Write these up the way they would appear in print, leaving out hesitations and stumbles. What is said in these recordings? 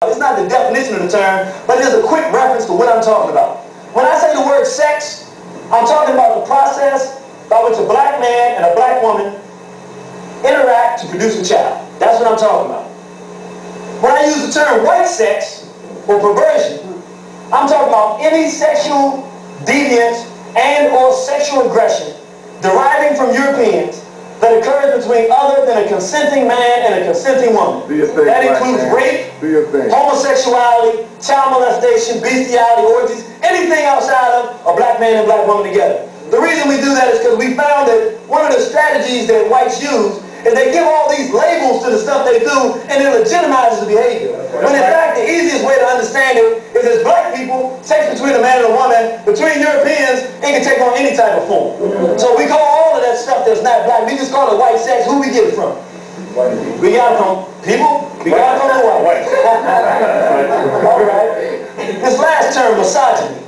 It's not the definition of the term, but it is a quick reference to what I'm talking about. When I say the word sex, I'm talking about the process by which a black man and a black woman interact to produce a child. That's what I'm talking about. When I use the term white sex or perversion, I'm talking about any sexual deviance and or sexual aggression deriving from Europeans that occurs between other than a consenting man and a consenting woman. That includes rape, homosexuality, child molestation, bestiality, orgies, anything outside of a black man and black woman together. The reason we do that is because we found that one of the strategies that whites use is they give all these labels to the stuff they do and it legitimizes the behavior. When in fact the easiest way to understand it is as black people, sex between a man and a woman, between Europeans, it can take on any type of form. So we call all of that stuff that's not black, we just call it white sex. Who we get it from? We got it from people, we got it from the white. Alright. This last term, misogyny,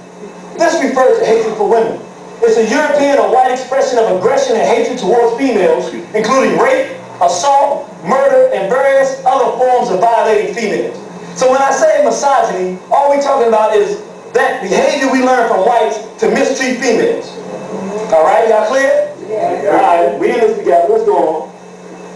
this refers to hatred for women. It's a European or white expression of aggression and hatred towards females, including rape, assault, murder, and various other forms of violating females. So when I say misogyny, all we're talking about is that behavior we learn from whites to mistreat females. Alright, y'all clear? Yeah. Alright, we in this together, let's go on.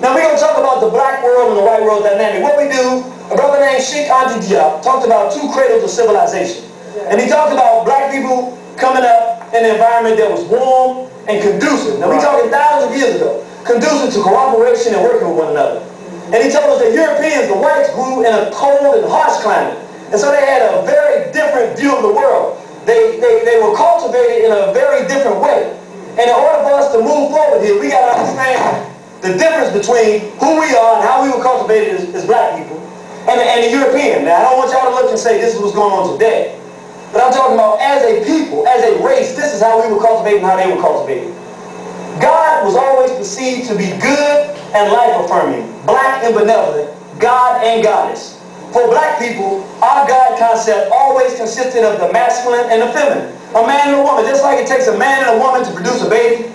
Now we're going to talk about the black world and the white world dynamic. What we do, a brother named Sheikh Anta Diop talked about two cradles of civilization. And he talked about black people coming up in an environment that was warm and conducive. Now we're talking thousands of years ago. Conducive to cooperation and working with one another. And he told us that Europeans, the whites, grew in a cold and harsh climate. And so they had a very different view of the world. They were cultivated in a very different way. And in order for us to move forward here, we got to understand the difference between who we are and how we were cultivated as black people and the European. Now I don't want y'all to look and say this is what's going on today. But I'm talking about as a people, as a race, this is how we were cultivated and how they were cultivated. God was always perceived to be good and life-affirming, black and benevolent, God and goddess. For black people, our God concept always consisted of the masculine and the feminine, a man and a woman, just like it takes a man and a woman to produce a baby.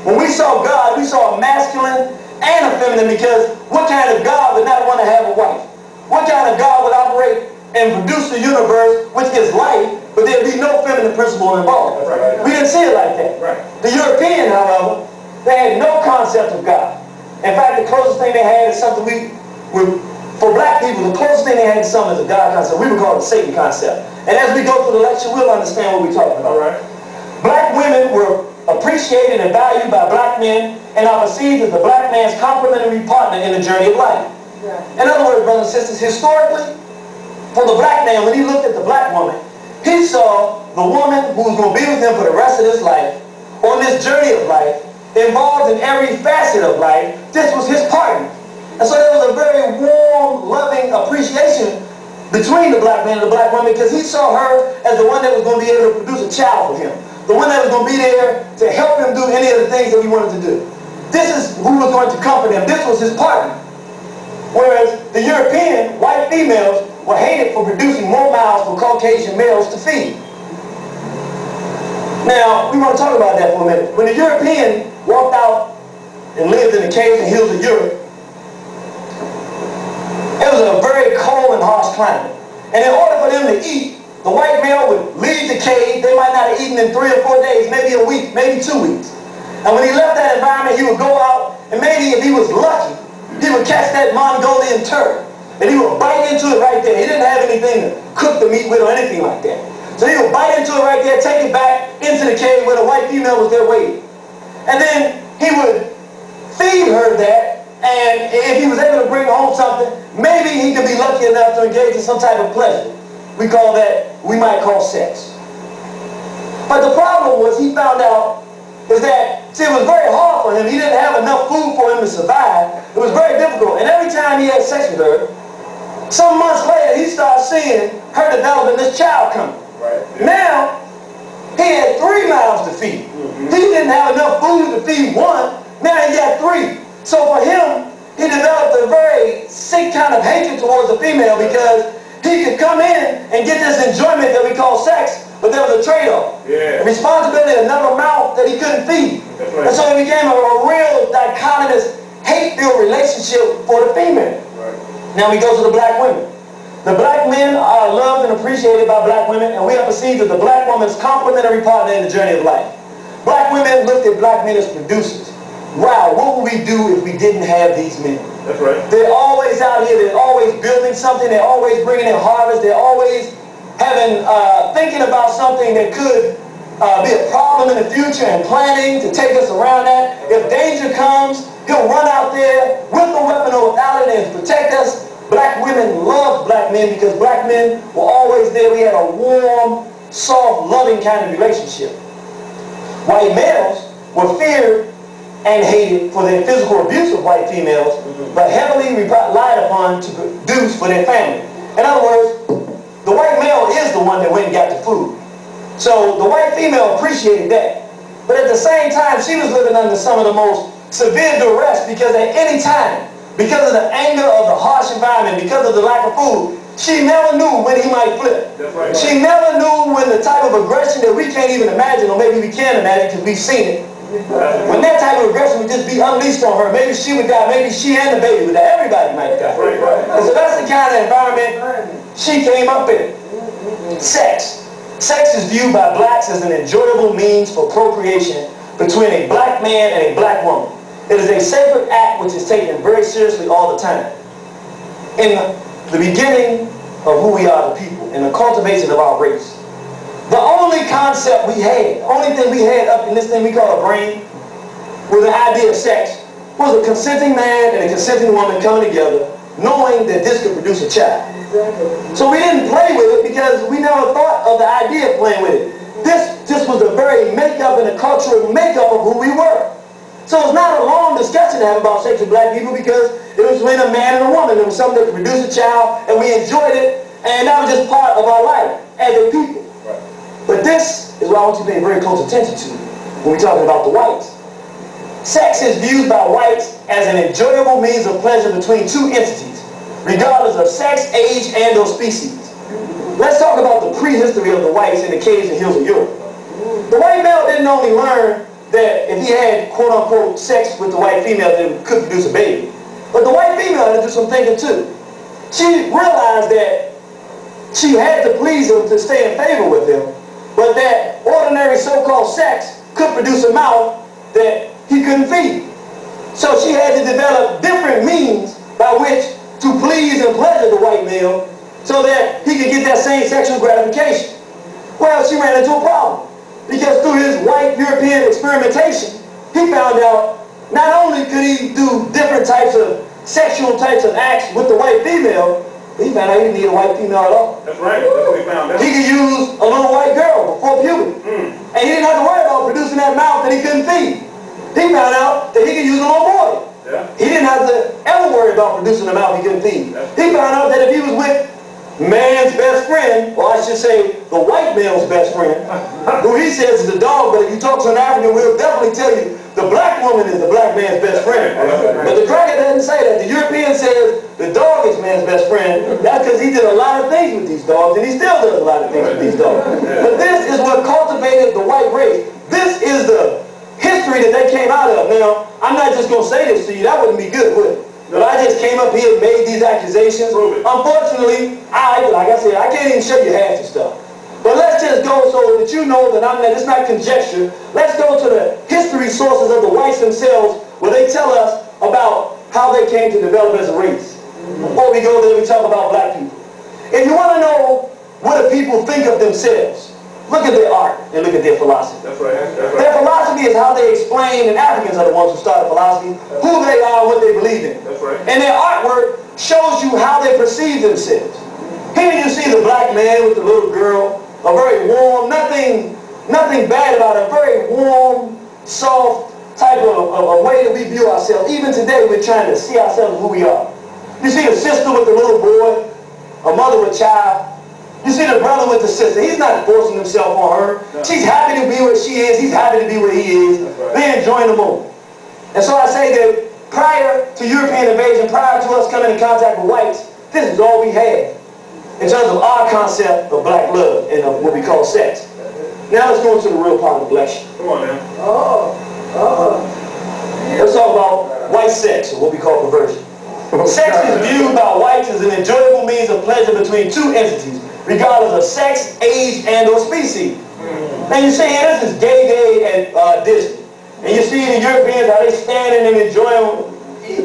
When we saw God, we saw a masculine and a feminine, because what kind of God would not want to have a wife? What kind of God would operate and produce the universe, which is life, but there'd be no feminine principle involved. Right. We didn't see it like that. Right. The European, however, they had no concept of God. In fact, the closest thing they had is something for black people, the closest thing they had to something is a God concept. We would call it the Satan concept. And as we go through the lecture, we'll understand what we're talking about. Right. Black women were appreciated and valued by black men and are perceived as the black man's complementary partner in the journey of life. Yeah. In other words, brothers and sisters, historically, for the black man, when he looked at the black woman, he saw the woman who was going to be with him for the rest of his life, on this journey of life, involved in every facet of life. This was his partner. And so there was a very warm, loving appreciation between the black man and the black woman, because he saw her as the one that was going to be able to produce a child for him, the one that was going to be there to help him do any of the things that he wanted to do. This is who was going to comfort him. This was his partner. Whereas the European, white females, were hated for producing more mouths for Caucasian males to feed. Now, we want to talk about that for a minute. When the European walked out and lived in the caves and hills of Europe, it was a very cold and harsh climate. And in order for them to eat, the white male would leave the cave. They might not have eaten in 3 or 4 days, maybe a week, maybe 2 weeks. And when he left that environment, he would go out, and maybe if he was lucky, he would catch that Mongolian turtle. And he would bite into it right there. He didn't have anything to cook the meat with or anything like that. So he would bite into it right there, take it back into the cave where the white female was there waiting. And then he would feed her that, and if he was able to bring home something, maybe he could be lucky enough to engage in some type of pleasure. We call that, we might call sex. But the problem was, he found out is that, see, it was very hard for him. He didn't have enough food for him to survive. It was very difficult. And every time he had sex with her, some months later, he started seeing her developing this child coming. Right. Now, he had 3 mouths to feed. He didn't have enough food to feed one. Now he got 3. So for him, he developed a very sick kind of hatred towards the female, because he could come in and get this enjoyment that we call sex, but there was a trade-off. Yeah. Responsibility, another mouth that he couldn't feed. Right. And so it became a real dichotomous, hate-filled relationship for the female. Right. Now we go to the black women. The black men are loved and appreciated by black women, and we are perceived as the black woman's complementary partner in the journey of life. Black women looked at black men as producers. Wow, what would we do if we didn't have these men? That's right. They're always out here, they're always building something, they're always bringing in harvest, they're always having, thinking about something that could be a problem in the future and planning to take us around that. If danger comes, he'll run out there with a weapon or without it and protect us. Black women loved black men because black men were always there. We had a warm, soft, loving kind of relationship. White males were feared and hated for their physical abuse of white females, but heavily relied upon to produce for their family. In other words, the white male is the one that went and got the food. So the white female appreciated that. But at the same time, she was living under some of the most severe duress because at any time, because of the anger of the harsh environment, because of the lack of food, she never knew when he might flip. Right. She never knew when the type of aggression that we can't even imagine, or maybe we can imagine because we've seen it. When that type of aggression would just be unleashed on her, maybe she would die, maybe she and the baby would die, everybody might die. And so that's the kind of environment she came up in. Sex. Sex is viewed by blacks as an enjoyable means for procreation between a black man and a black woman. It is a sacred act which is taken very seriously all the time. In the beginning of who we are, the people, in the cultivation of our race, the only concept we had, only thing we had up in this thing we call a brain, was the idea of sex, was a consenting man and a consenting woman coming together, knowing that this could produce a child. So we didn't play with it because we never thought of the idea of playing with it. This just was the very makeup and the cultural makeup of who we were. So it's not a long discussion to have about sex with black people because it was between a man and a woman. It was something that could produce a child, and we enjoyed it, and that was just part of our life as a people. But this is what I want you to pay very close attention to when we're talking about the whites. Sex is viewed by whites as an enjoyable means of pleasure between two entities, regardless of sex, age, and or species. Let's talk about the prehistory of the whites in the caves and hills of Europe. The white male didn't only learn that if he had quote-unquote sex with the white female, that it could produce a baby. But the white female had to do some thinking too. She realized that she had to please him to stay in favor with him, but that ordinary so-called sex could produce a mouth that he couldn't feed. So she had to develop different means by which to please and pleasure the white male so that he could get that same sexual gratification. Well, she ran into a problem because through his white European experimentation, he found out not only could he do different types of sexual types of acts with the white female, but he found out he didn't need a white female at all. That's right. That's what we found out. He could use a little white girl before puberty. And he didn't have to worry about producing that mouth that he couldn't feed. He found out that he could use a little boy. Yeah. He didn't have to ever worry about producing a mouth he couldn't feed. He found out that if he was with man's best friend, or I should say the white male's best friend, who he says is a dog, but if you talk to an African, we'll definitely tell you the black woman is the black man's best friend. But the cracker doesn't say that. The European says the dog is man's best friend. That's because he did a lot of things with these dogs, and he still does a lot of things with these dogs. But this is what cultivated the white race. This is the history that they came out of. Now, I'm not just going to say this to you. That wouldn't be good, would it? But I just came up here and made these accusations. Unfortunately, like I said, I can't even show you half the stuff. But let's just go so that you know that it's not conjecture. Let's go to the history sources of the whites themselves where they tell us about how they came to develop as a race. Before we go there, we talk about black people. If you want to know what the people think of themselves, look at their art and look at their philosophy. That's right. That's right. Their philosophy is how they explain, and Africans are the ones who started philosophy, who they are and what they believe in. That's right. And their artwork shows you how they perceive themselves. Here you see the black man with the little girl, a very warm, nothing bad about it, a very warm, soft type of way that we view ourselves. Even today, we're trying to see ourselves as who we are. You see the sister with the little boy, a mother with a child. You see the brother with the sister. He's not forcing himself on her. No. She's happy to be where she is. He's happy to be where he is. Right. They're enjoying the moment. And so I say that prior to European invasion, prior to us coming in contact with whites, this is all we had in terms of our concept of black love and of what we call sex. Now let's go into the real part of the lecture. Come on now. Let's talk about white sex, or what we call perversion. Sex is viewed by whites as an enjoyable means of pleasure between two entities, regardless of sex, age, and/or species. Now you see, this is gay at Disney. And you see the Europeans, how they standing and enjoying,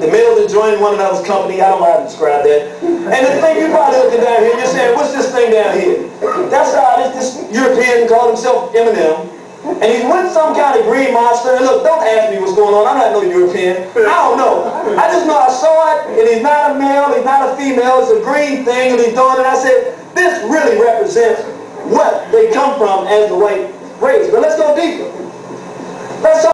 the males enjoying one another's company. I don't know how to describe that. And the thing, you probably looking down here, you're saying, what's this thing down here? That's how this European called himself Eminem. And he's with some kind of green monster. And look, don't ask me what's going on. I'm not no European. I don't know. I just know I saw it, and he's not a male, he's not a female. It's a green thing, and he's doing it. I said, this really represents what they come from as the white race. But let's go deeper. Let's talk